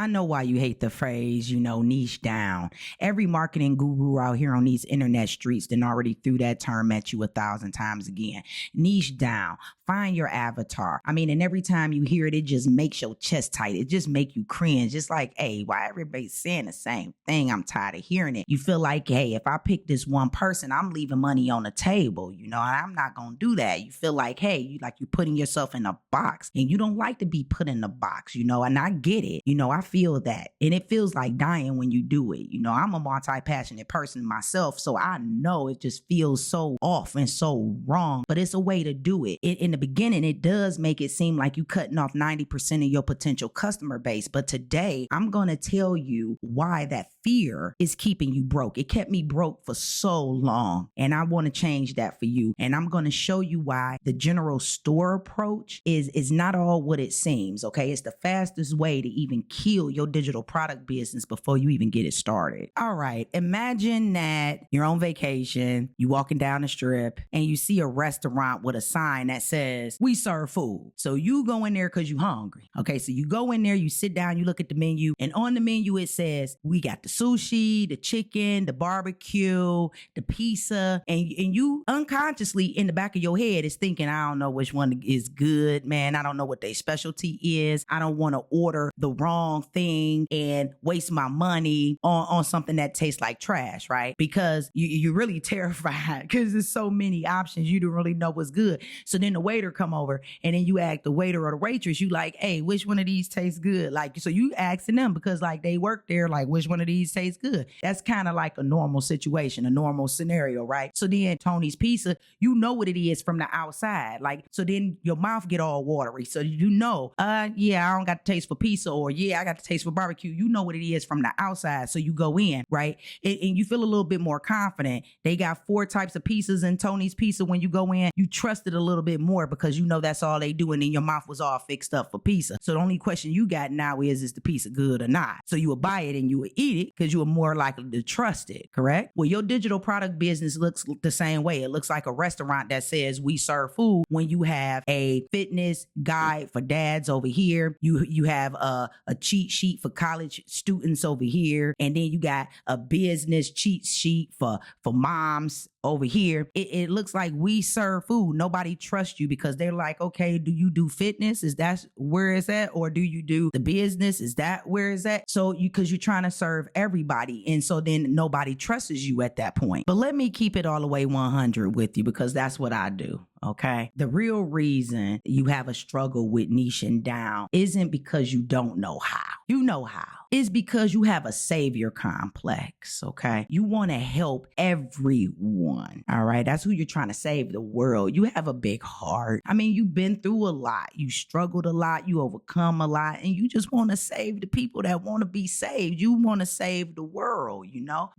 I know why you hate the phrase, niche down. Every marketing guru out here on these internet streets then already threw that term at you 1,000 times again. Niche down. Find your avatar. And every time you hear it, it just makes your chest tight. It just make you cringe. It's like, hey, why everybody's saying the same thing? I'm tired of hearing it. You feel like, hey, if I pick this one person, I'm leaving money on the table, and I'm not going to do that. You feel like, hey, you're putting yourself in a box and you don't like to be put in a box, and I get it. I feel that. And it feels like dying when you do it. I'm a multi-passionate person myself, so I know it just feels so off and so wrong, but it's a way to do it. In the beginning, it does make it seem like you cutting off 90% of your potential customer base. But today, I'm going to tell you why that fear is keeping you broke. It kept me broke for so long, and I want to change that for you. And I'm going to show you why the general store approach is not all what it seems, okay? It's the fastest way to even kill your digital product business before you even get it started. All right, imagine that you're on vacation, you walking down the strip, and you see a restaurant with a sign that says, "We serve food." So you go in there because you're hungry. Okay, so you go in there, you sit down, you look at the menu, and on the menu it says, we got the sushi, the chicken, the barbecue, the pizza, and you unconsciously in the back of your head is thinking, I don't know which one is good, man. I don't know what their specialty is. I don't want to order the wrong thing and waste my money on something that tastes like trash, right? Because you're really terrified because there's so many options. You don't really know what's good. So then the waiter come over and then you ask the waiter or the waitress, you like, hey, which one of these tastes good? Like, so you asking them because like they work there, like which one of these tastes good? That's kind of like a normal situation, a normal scenario, right? So then Tony's Pizza, you know what it is from the outside. Like, so then your mouth get all watery. So yeah, I don't got the taste for pizza, or yeah, I got the taste for barbecue. You know what it is from the outside. So you go in, right? And you feel a little bit more confident. They got 4 types of pizzas in Tony's Pizza. When you go in, you trust it a little bit more because you know that's all they do. And then your mouth was all fixed up for pizza. So the only question you got now is the pizza good or not? So you will buy it and you will eat it because you are more likely to trust it, correct? Well, your digital product business looks the same way. It looks like a restaurant that says we serve food when you have a fitness guide for dads over here. You have a cheat sheet for college students over here. And then you got a business cheat sheet for moms over here. It looks like we serve food. Nobody trusts you because they're like, okay, do you do fitness? Is that where it's at? Or do you do the business? Is that where it's at? So because you're trying to serve everybody. And so then nobody trusts you at that point. But let me keep it all the way 100 with you because that's what I do. Okay. The real reason you have a struggle with niching down isn't because you don't know how. You know how. It's because you have a savior complex. Okay. You want to help everyone. All right. That's who you're trying to save, the world. You have a big heart. You've been through a lot. You struggled a lot. You overcome a lot. And you just want to save the people that want to be saved. You want to save the world,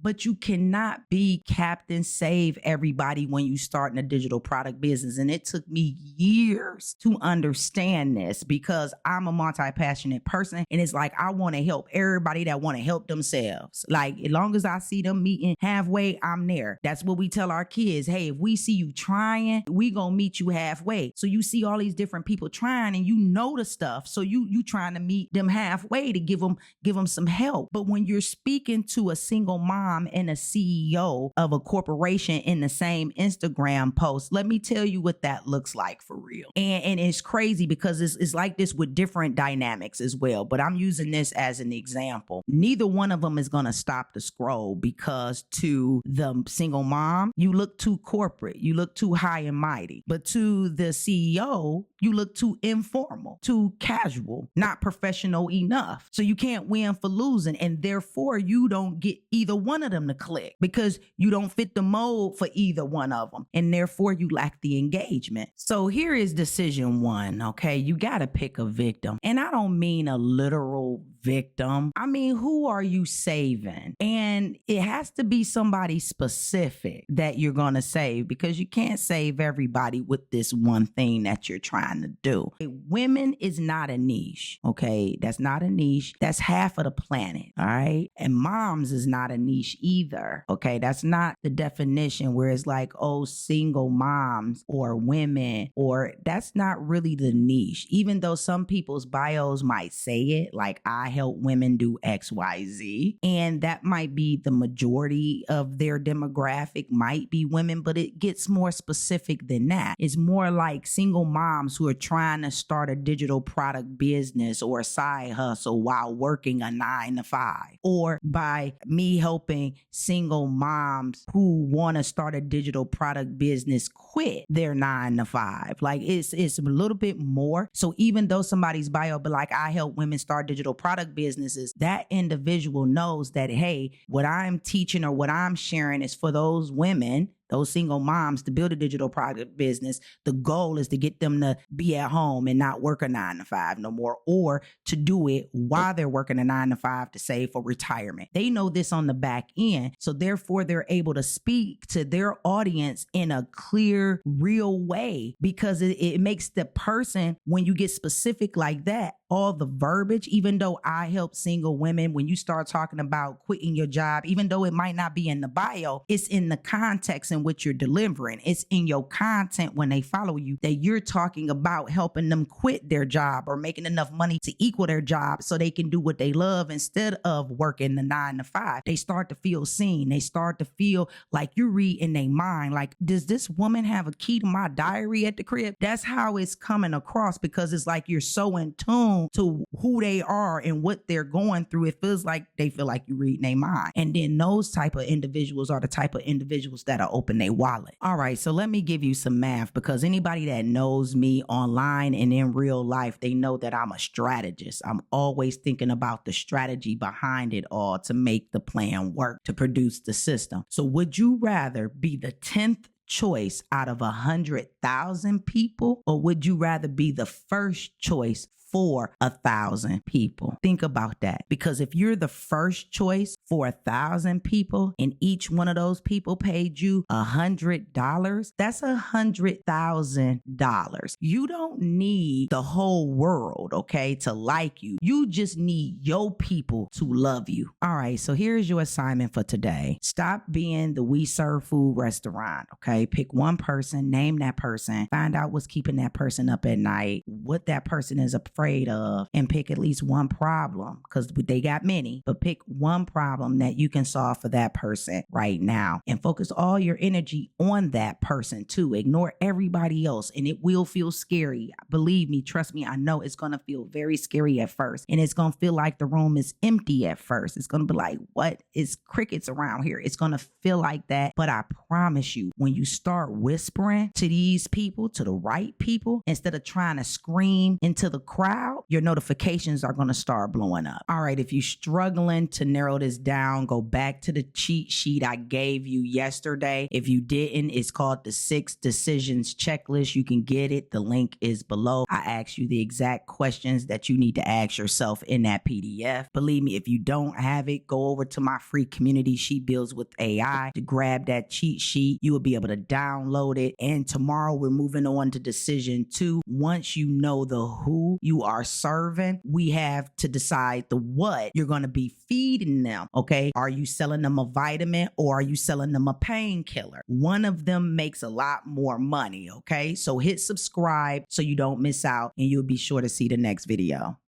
but you cannot be Captain Save Everybody when you start in a digital product business. And it took me years to understand this because I'm a multi-passionate person. And it's like, I want to help everybody that want to help themselves. Like, as long as I see them meeting halfway, I'm there. That's what we tell our kids. Hey, if we see you trying, we gonna meet you halfway. So you see all these different people trying and you know the stuff. So you trying to meet them halfway to give them some help. But when you're speaking to a single mom and a CEO of a corporation in the same Instagram post, let me tell you what that looks like for real. And it's crazy because it's like this with different dynamics as well. But I'm using this as an example. Neither one of them is going to stop the scroll because to the single mom, you look too corporate. You look too high and mighty. But to the CEO, you look too informal, too casual, not professional enough. So you can't win for losing. And therefore, you don't get either one of them to click because you don't fit the mold for either one of them. And therefore, you lack the engagement. So here is decision 1. Okay. You got to pick a victim. And I don't mean a literal victim. Who are you saving? And it has to be somebody specific that you're going to save because you can't save everybody with this one thing that you're trying to do. Women is not a niche. Okay. That's not a niche. That's half of the planet. All right. And moms is not a niche either. Okay. That's not the definition where it's like, oh, single moms or women, or that's not really the niche. Even though some people's bios might say it, like I help women do XYZ. And that might be the majority of their demographic, might be women, but it gets more specific than that. It's more like single moms who are trying to start a digital product business or a side hustle while working a 9-to-5. Or by me helping single moms who want to start a digital product business quit their 9-to-5. Like it's a little bit more. So even though somebody's bio be like, I help women start digital product businesses, that individual knows that, hey, what I'm teaching or what I'm sharing is for those women, those single moms, to build a digital product business. The goal is to get them to be at home and not work a 9-to-5 no more, or to do it while they're working a 9-to-5 to save for retirement. They know this on the back end. So therefore, they're able to speak to their audience in a clear, real way, because it makes the person, when you get specific like that, all the verbiage, even though I help single women, when you start talking about quitting your job, even though it might not be in the bio, it's in the context in which you're delivering. It's in your content when they follow you that you're talking about helping them quit their job or making enough money to equal their job so they can do what they love instead of working the 9-to-5. They start to feel seen. They start to feel like you read in their mind, like, does this woman have a key to my diary at the crib? That's how it's coming across, because it's like you're so in tune to who they are and what they're going through. It feels like they feel like you read their mind. And then those type of individuals are the type of individuals that'll open their wallet. All right, so let me give you some math, because anybody that knows me online and in real life, they know that I'm a strategist. I'm always thinking about the strategy behind it all to make the plan work, to produce the system. So would you rather be the 10th choice out of 100,000 people, or would you rather be the first choice for 1,000 people? Think about that. Because if you're the first choice for 1,000 people and each one of those people paid you $100, that's $100,000. You don't need the whole world, okay, to like you. You just need your people to love you. All right, so here's your assignment for today. Stop being the We Serve Food restaurant, okay? Pick one person, name that person, find out what's keeping that person up at night, what that person is afraid of, and pick at least one problem, because they got many, but pick one problem that you can solve for that person right now, and focus all your energy on that person too. Ignore everybody else, and it will feel scary. Believe me, trust me, I know it's going to feel very scary at first, and it's going to feel like the room is empty at first. It's going to be like, what is crickets around here? It's going to feel like that, but I promise you, when you start whispering to these people, to the right people, instead of trying to scream into the crowd, your notifications are going to start blowing up. All right, if you're struggling to narrow this down, go back to the cheat sheet I gave you yesterday. If you didn't, it's called the 6 Decisions Checklist. You can get it. The link is below. I asked you the exact questions that you need to ask yourself in that PDF. Believe me, if you don't have it, go over to my free community, She Builds with AI, to grab that cheat sheet. You will be able to download it. And tomorrow we're moving on to decision 2. Once you know the who you are serving, we have to decide the what you're going to be feeding them. Okay. Are you selling them a vitamin, or are you selling them a painkiller? One of them makes a lot more money. Okay. So hit subscribe so you don't miss out, and you'll be sure to see the next video.